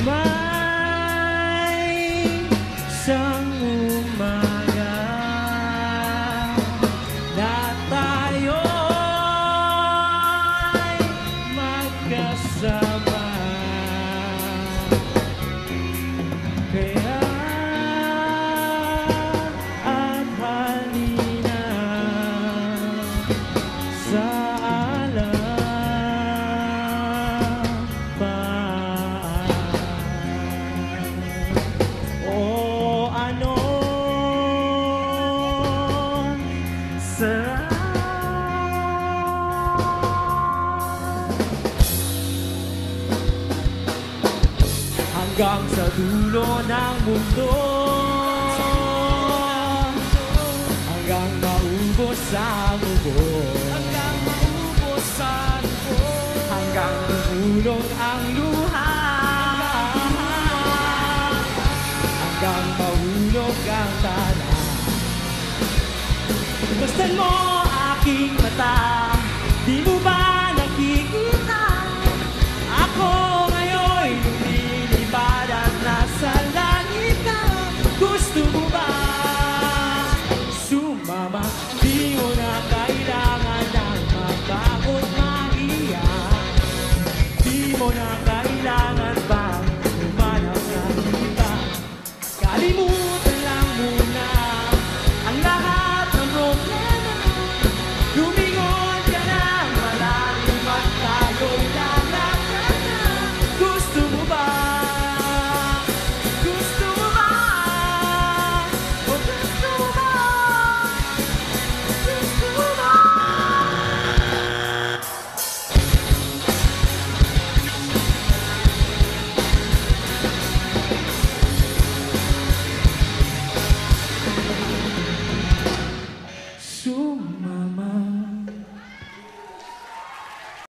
May isang umaga na tayo'y magkasama. Kaya at halina sa hanggang sa dulo ng mundo, hanggang maubos ang ubos, hanggang tumulong ang luha, hanggang mahulog ang tala. Buksan mo aking mata, di mo ba nakikita? Ako ngayon lumilipad at nasa langit na. Gusto mo ba sumama? Di mo na kailangan ng mapagod maiyak. Di mo na kailangan bang humanap ng iba. Kalimutan lang muna ang lahat ng problema. Lumingon ka na malalim at tayo'y lalakad na. Gusto mo ba? Gusto mo ba? O gusto mo ba? Gusto mo ba? Sumama.